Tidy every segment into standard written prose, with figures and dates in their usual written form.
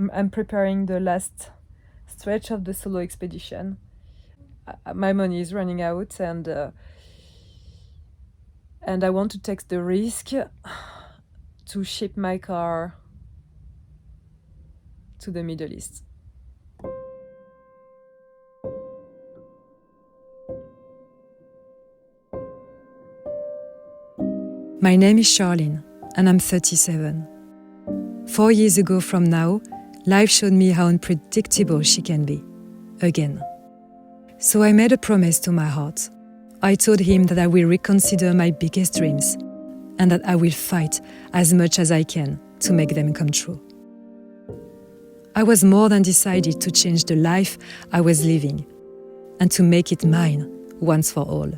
I'm preparing the last stretch of the solo expedition. My money is running out, and I want to take the risk to ship my car to the Middle East. My name is Charline, and I'm 37. 4 years ago from now, life showed me how unpredictable she can be, again. So I made a promise to my heart. I told him that I will reconsider my biggest dreams, and that I will fight as much as I can to make them come true. I was more than decided to change the life I was living, and to make it mine once for all.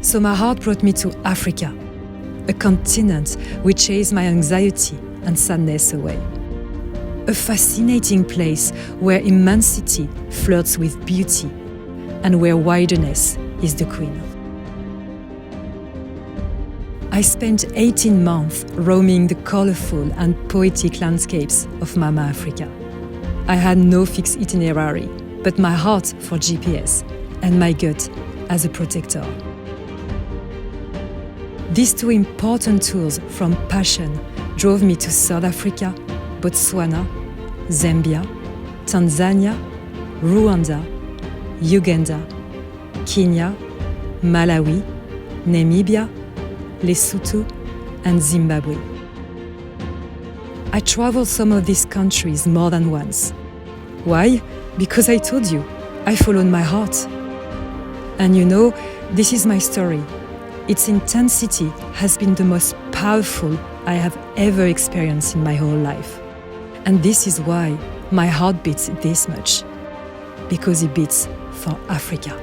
So my heart brought me to Africa, a continent which chased my anxiety and sadness away. A fascinating place where immensity flirts with beauty and where wilderness is the queen. I spent 18 months roaming the colorful and poetic landscapes of Mama Africa. I had no fixed itinerary, but my heart for GPS and my gut as a protector. These two important tools from passion drove me to South Africa, Botswana, Zambia, Tanzania, Rwanda, Uganda, Kenya, Malawi, Namibia, Lesotho, and Zimbabwe. I traveled some of these countries more than once. Why? Because I told you, I followed my heart. And you know, this is my story. Its intensity has been the most powerful I have ever experienced in my whole life. And this is why my heart beats this much. Because it beats for Africa.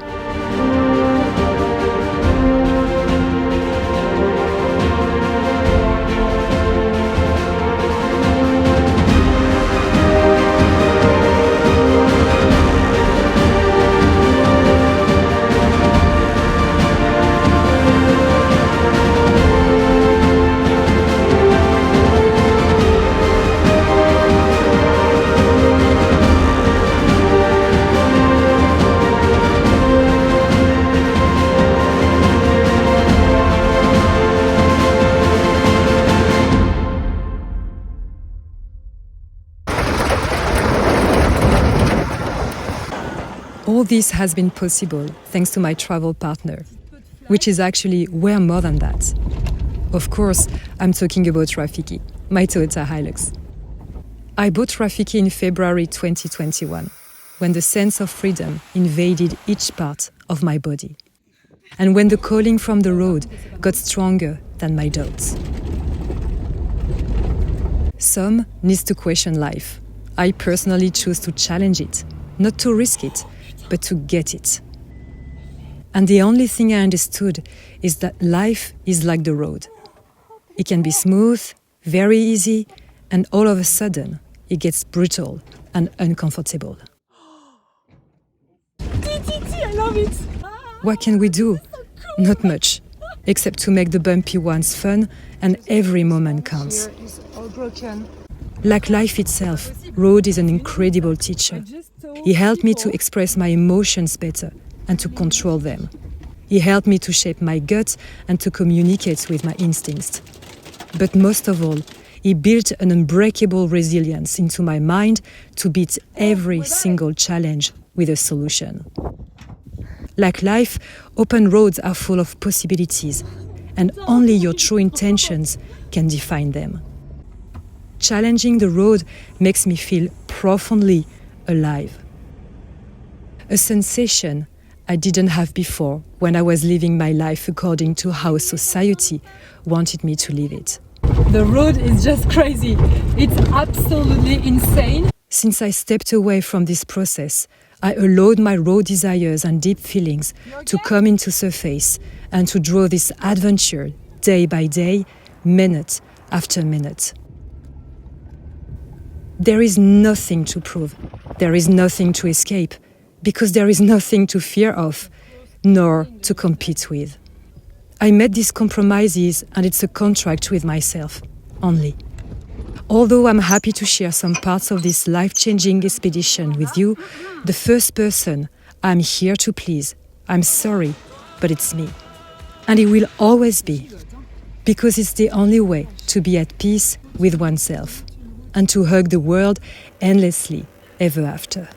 All this has been possible thanks to my travel partner, which is actually way more than that. Of course, I'm talking about Rafiki, my Toyota Hilux. I bought Rafiki in February 2021, when the sense of freedom invaded each part of my body, and when the calling from the road got stronger than my doubts. Some needs to question life. I personally choose to challenge it, not to risk it, but to get it. And the only thing I understood is that life is like the road. It can be smooth, very easy, and all of a sudden, it gets brutal and uncomfortable. I love it! What can we do? Not much, except to make the bumpy ones fun and every moment counts. Here is all broken. Like life itself, road is an incredible teacher. He helped me to express my emotions better and to control them. He helped me to shape my gut and to communicate with my instincts. But most of all, he built an unbreakable resilience into my mind to beat every single challenge with a solution. Like life, open roads are full of possibilities, and only your true intentions can define them. Challenging the road makes me feel profoundly alive. A sensation I didn't have before when I was living my life according to how society wanted me to live it. The road is just crazy. It's absolutely insane. Since I stepped away from this process, I allowed my raw desires and deep feelings to come into surface and to draw this adventure day by day, minute after minute. There is nothing to prove. There is nothing to escape, because there is nothing to fear of, nor to compete with. I made these compromises, and it's a contract with myself, only. Although I'm happy to share some parts of this life-changing expedition with you, the first person I'm here to please, I'm sorry, but it's me. And it will always be, because it's the only way to be at peace with oneself and to hug the world endlessly ever after.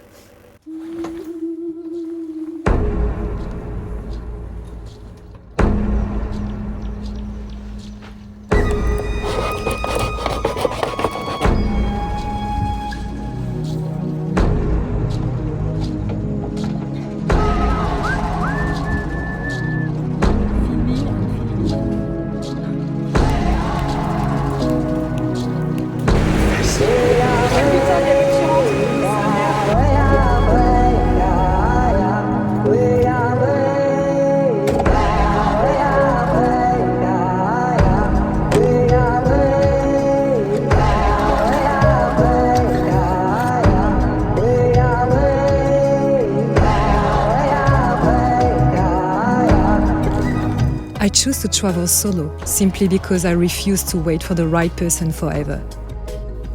I choose to travel solo simply because I refuse to wait for the right person forever,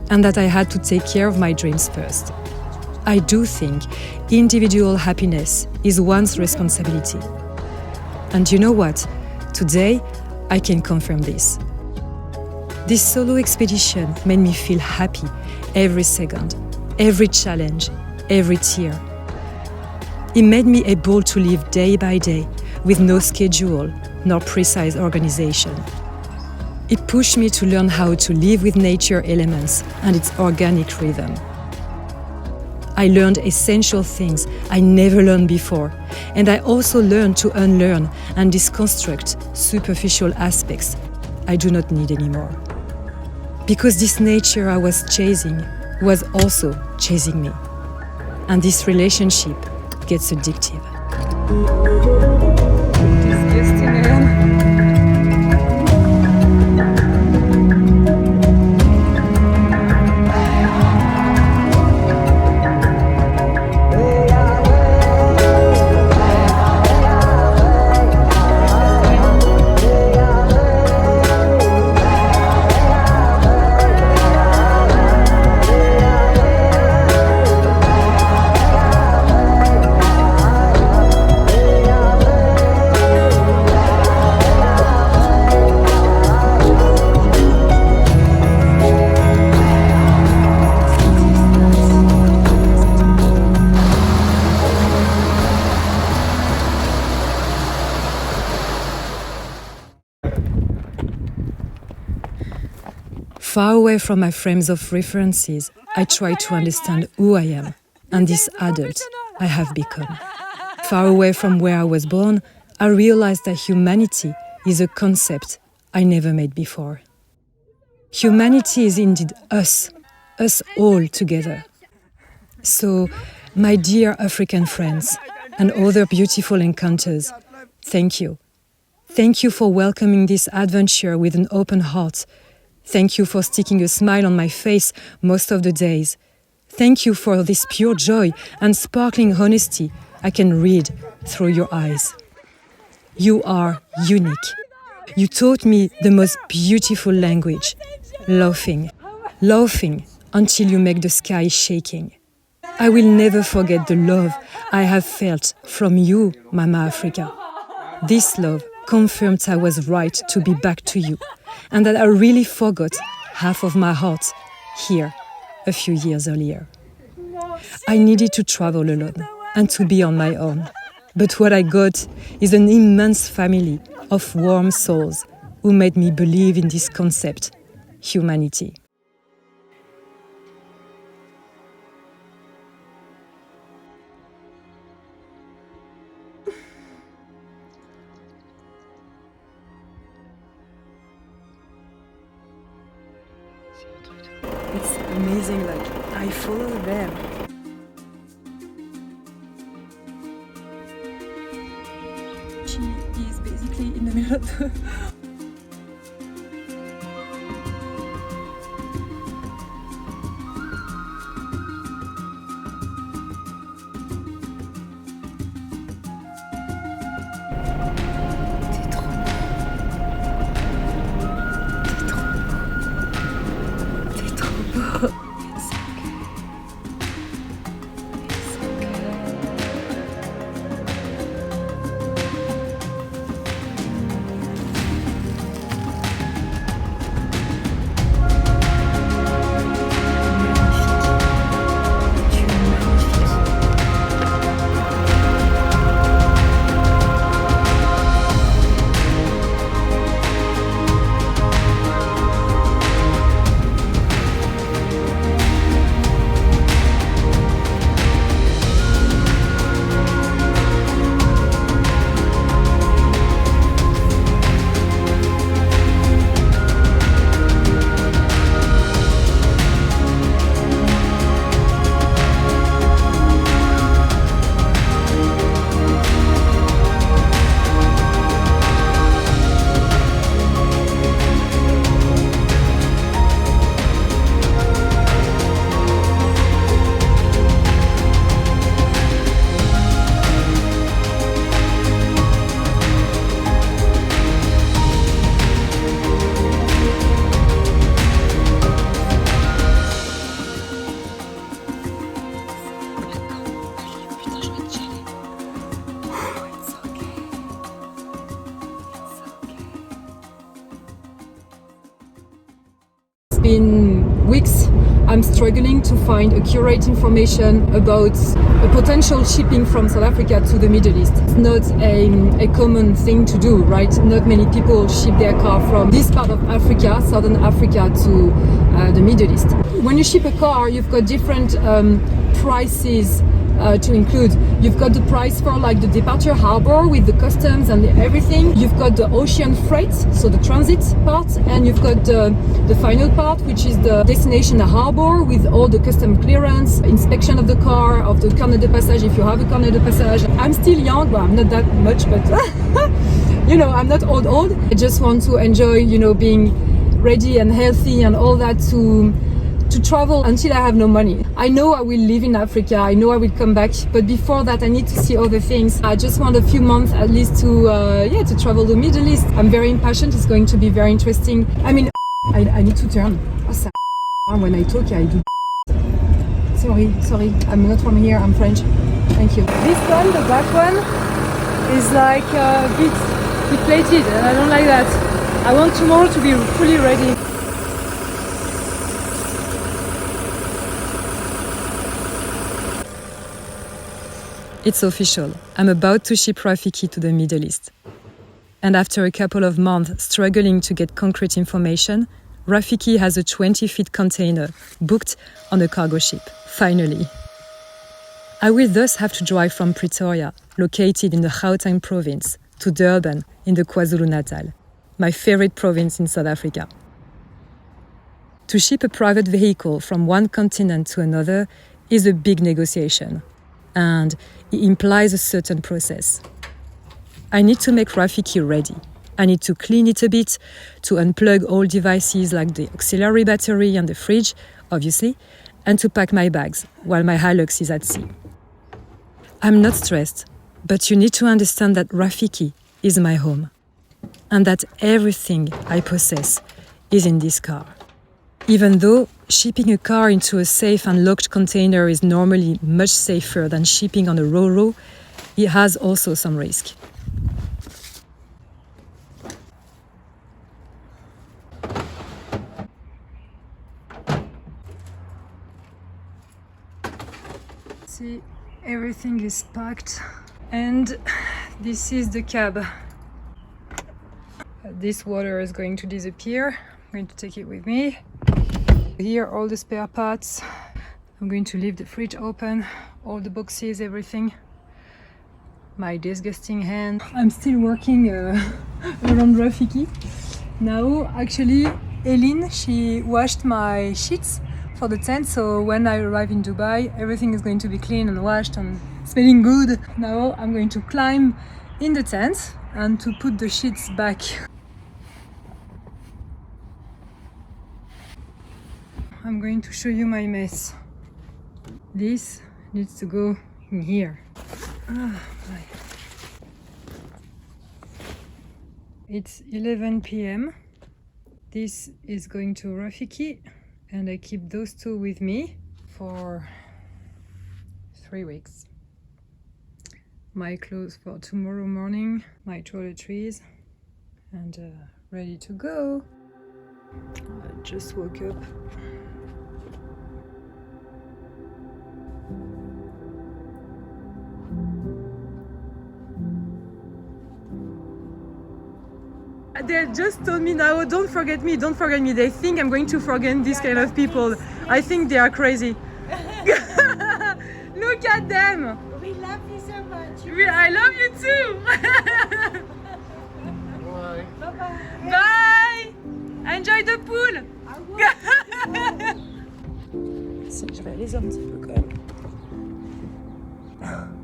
and that I had to take care of my dreams first. I do think individual happiness is one's responsibility. And you know what? Today, I can confirm this. This solo expedition made me feel happy every second, every challenge, every tear. It made me able to live day by day with no schedule nor precise organization. It pushed me to learn how to live with nature elements and its organic rhythm. I learned essential things I never learned before, and I also learned to unlearn and deconstruct superficial aspects I do not need anymore. Because this nature I was chasing was also chasing me. And this relationship gets addictive. Far away from my frames of references, I try to understand who I am and this adult I have become. Far away from where I was born, I realized that humanity is a concept I never made before. Humanity is indeed us all together. So, my dear African friends and other beautiful encounters, thank you. Thank you for welcoming this adventure with an open heart. Thank you for sticking a smile on my face most of the days. Thank you for this pure joy and sparkling honesty I can read through your eyes. You are unique. You taught me the most beautiful language, laughing until you make the sky shaking. I will never forget the love I have felt from you, Mama Africa. This love confirmed I was right to be back to you, and that I really forgot half of my heart here a few years earlier. I needed to travel alone and to be on my own. But what I got is an immense family of warm souls who made me believe in this concept, humanity. It's amazing, like, I follow them. She is basically in the middle of the... T'es trop Been weeks I'm struggling to find accurate information about a potential shipping from South Africa to the Middle East. It's not a common thing to do, right? Not many people ship their car from this part of Africa, Southern Africa, to the Middle East. When you ship a car, you've got different prices to include. You've got the price for like the departure harbor with the customs and everything. You've got the ocean freight, so the transit part, and you've got the final part, which is the destination harbor with all the custom clearance, inspection of the car, of the carnet de passage if you have a carnet de passage. I'm still young, well, I'm not that much, but you know, I'm not old. I just want to enjoy, you know, being ready and healthy and all that to travel until I have no money. I know I will live in Africa, I know I will come back, but before that I need to see other things. I just want a few months at least to travel the Middle East. I'm very impatient, it's going to be very interesting. I mean, I need to turn. When I talk, I do. Sorry, I'm not from here, I'm French. Thank you. This one, the black one, is like a bit deflated and I don't like that. I want tomorrow to be fully ready. It's official. I'm about to ship Rafiki to the Middle East. And after a couple of months struggling to get concrete information, Rafiki has a 20-feet container booked on a cargo ship, finally. I will thus have to drive from Pretoria, located in the Gauteng province, to Durban in the KwaZulu-Natal, my favorite province in South Africa. To ship a private vehicle from one continent to another is a big negotiation, and it implies a certain process. I need to make Rafiki ready. I need to clean it a bit, to unplug all devices like the auxiliary battery and the fridge, obviously, and to pack my bags while my Hilux is at sea. I'm not stressed, but you need to understand that Rafiki is my home, and that everything I possess is in this car. Even though shipping a car into a safe and locked container is normally much safer than shipping on a ro-ro, it has also some risk. See, everything is packed, and this is the cab. This water is going to disappear. I'm going to take it with me. Here, all the spare parts. I'm going to leave the fridge open, all the boxes, everything. My disgusting hand. I'm still working around Rafiki. Now, actually, Eileen, she washed my sheets for the tent, so when I arrive in Dubai, everything is going to be clean and washed and smelling good. Now I'm going to climb in the tent and to put the sheets back. I'm going to show you my mess. This needs to go in here. It's 11 p.m. This is going to Rafiki. And I keep those two with me for 3 weeks. My clothes for tomorrow morning, my toiletries, and ready to go. I just woke up. They just told me now, don't forget me, don't forget me. They think I'm going to forget these kind of people. Yes. I think they are crazy. Look at them. We love you so much. I love you too. Bye bye. Bye. Enjoy the pool. I will. Si, je réalise un petit peu quand même.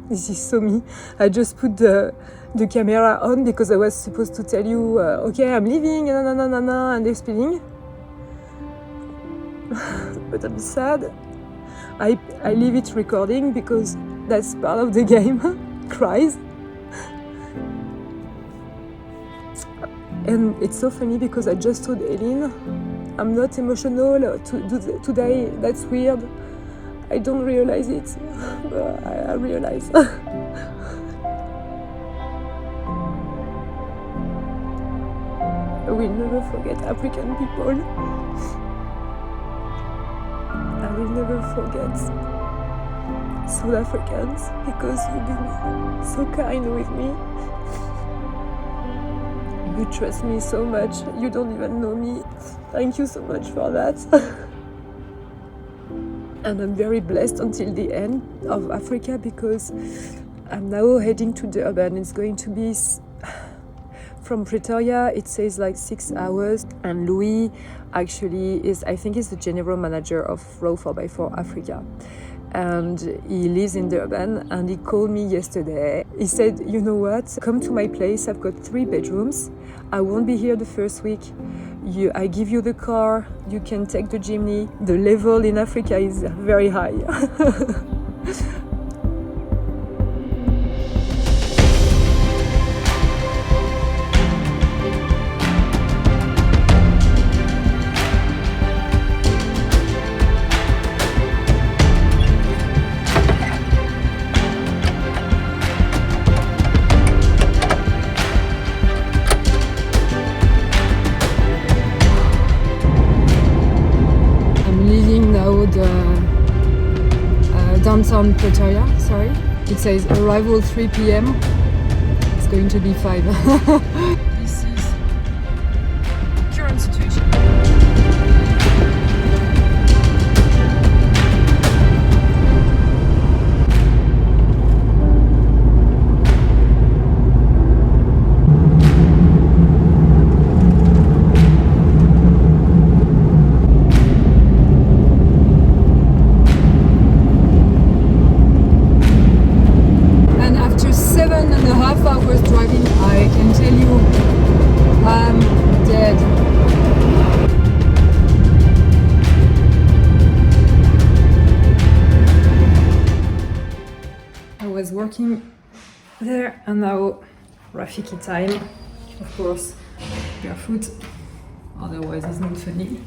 This is so me. I just put the camera on because I was supposed to tell you, okay, I'm leaving, and they're spinning. But I'm sad. I leave it recording because that's part of the game. Cries. And it's so funny because I just told Eileen, I'm not emotional today, that's weird. I don't realize it, but I realize. I will never forget African people. I will never forget South Africans because you've been so kind with me. You trust me so much. You don't even know me. Thank you so much for that. And I'm very blessed until the end of Africa because I'm now heading to Durban. It's going to be from Pretoria, it says like 6 hours. And Louis actually is, I think he's the general manager of Row 4x4 Africa. And he lives in Durban, and he called me yesterday. He said, you know what, come to my place, I've got 3 bedrooms. I won't be here the first week. I give you the car, you can take the Jimny. The level in Africa is very high. Downtown Pretoria, sorry. It says arrival 3 p.m. It's going to be 5. This is current situation. Driving, I can tell you I'm dead. I was working there and now Rafiki time, of course, barefoot, otherwise it's not funny.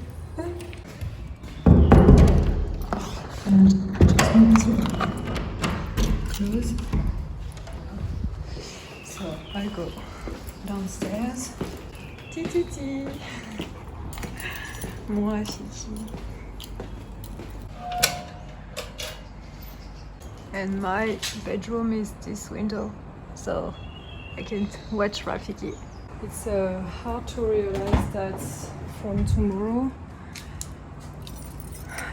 And just need to close. So I go downstairs. Titi, mon Rafiki. And my bedroom is this window, so I can watch Rafiki. It's hard to realize that from tomorrow,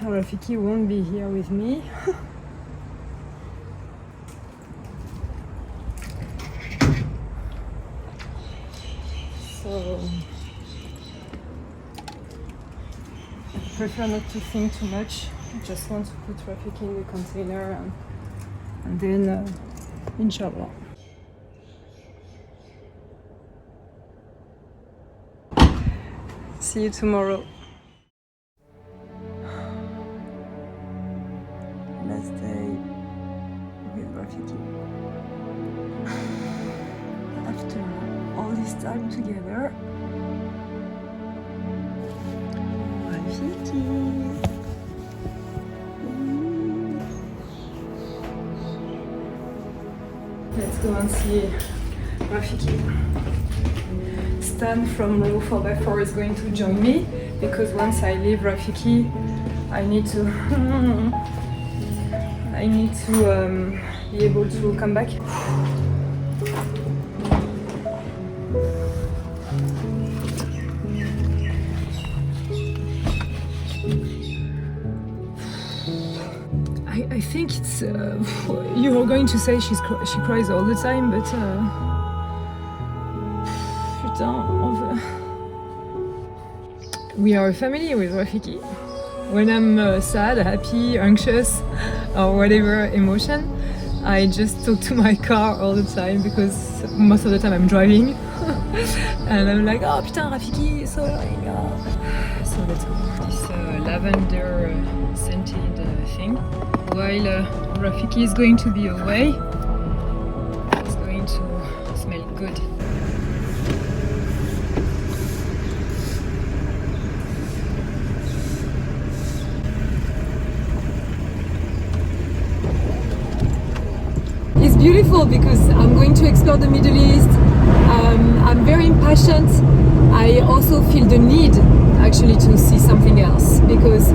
Rafiki won't be here with me. So I prefer not to think too much. I just want to put Rafiki in the container and then inshallah. See you tomorrow. Last day with Rafiki. After all this time together. Rafiki. go and see Rafiki. Stan from row 4x4 is going to join me because once I leave Rafiki, I need to be able to come back. I think it's you're going to say she cries all the time, but putain, we are a family with Rafiki. When I'm sad, happy, anxious, or whatever emotion, I just talk to my car all the time because most of the time I'm driving, and I'm like, oh putain, Rafiki, so annoying. So let's go. This lavender scented thing. While Rafiki is going to be away, it's going to smell good. It's beautiful because I'm going to explore the Middle East. I'm very impatient. I also feel the need actually to see something else because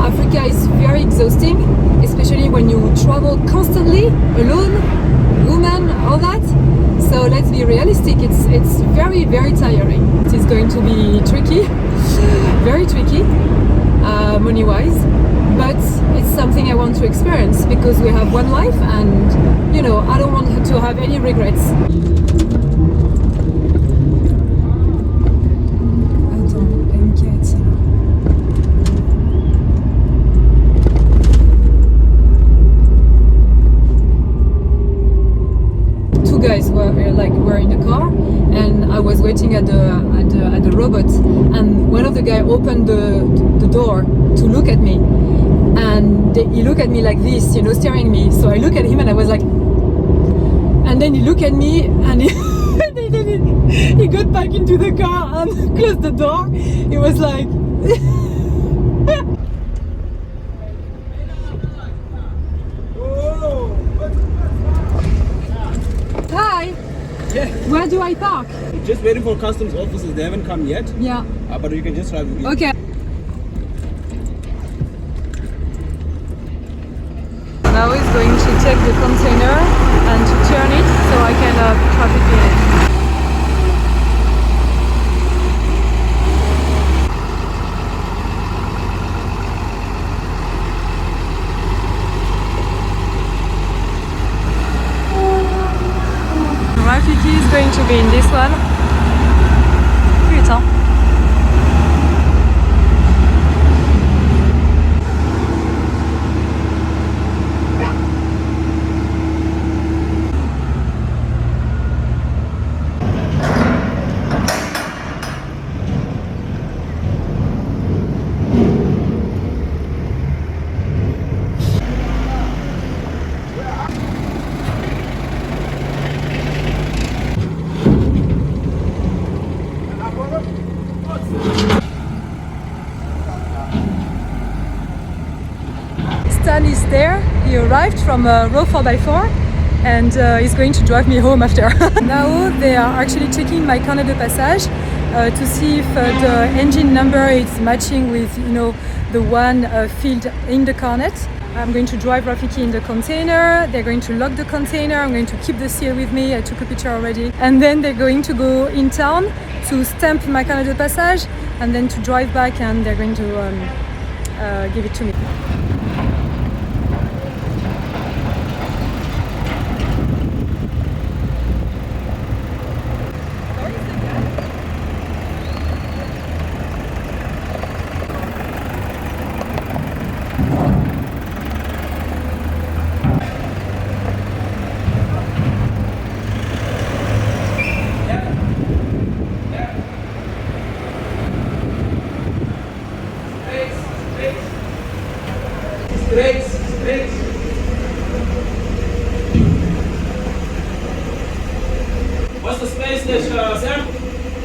Africa is very exhausting, especially when you travel constantly, alone, woman, all that. So let's be realistic, it's very, very tiring. It is going to be tricky, very tricky, money-wise, but it's something I want to experience because we have one life and, you know, I don't want to have any regrets. Guys were in the car, and I was waiting at the robot, and one of the guys opened the door to look at me, and he looked at me like this, you know, staring at me. So I look at him and I was like, and then he looked at me and he got back into the car and closed the door. He was like Hi! Yeah. Where do I park? Just waiting for customs officers. They haven't come yet. Yeah. But you can just drive. Okay. Now he's going to take the container and to turn it so I can traffic in it. Rafiki is going to be in this one. Putain. Stan is there. He arrived from row 4x4 and he's going to drive me home after. Now they are actually checking my carnet de passage to see if the engine number is matching with, you know, the one filled in the carnet. I'm going to drive Rafiki in the container. They're going to lock the container. I'm going to keep the seal with me. I took a picture already. And then they're going to go in town to stamp my carnet de passage and then to drive back, and they're going to give it to me. Straight. What's the space there, Sam?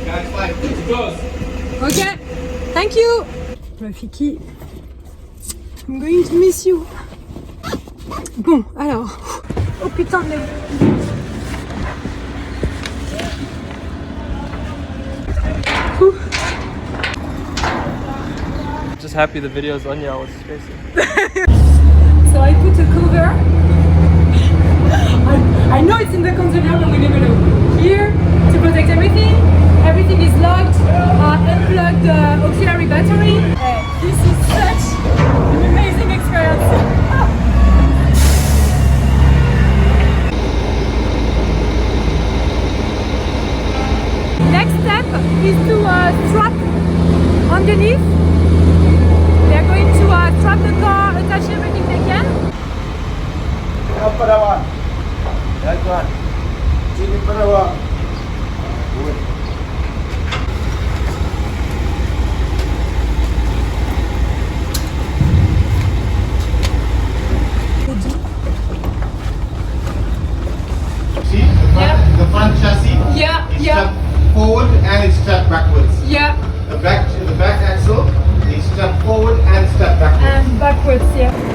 Got 5. It's close. Okay, thank you. Rafiki, I'm going to miss you. Bon, alors. Oh putain, mais... just happy the video's on you. I was stressing. So I put a cover. I know it's in the container, but we never know. Here to protect everything. Everything is locked. Unplugged the auxiliary battery. This is such an amazing experience. Next step is to strap underneath. They're going to strap the car, attach everything they can. See the front chassis Yeah, is yeah, strapped forward and it's strapped backwards. yeah, The back axle is strapped forward and strapped backwards. and backwards, yeah.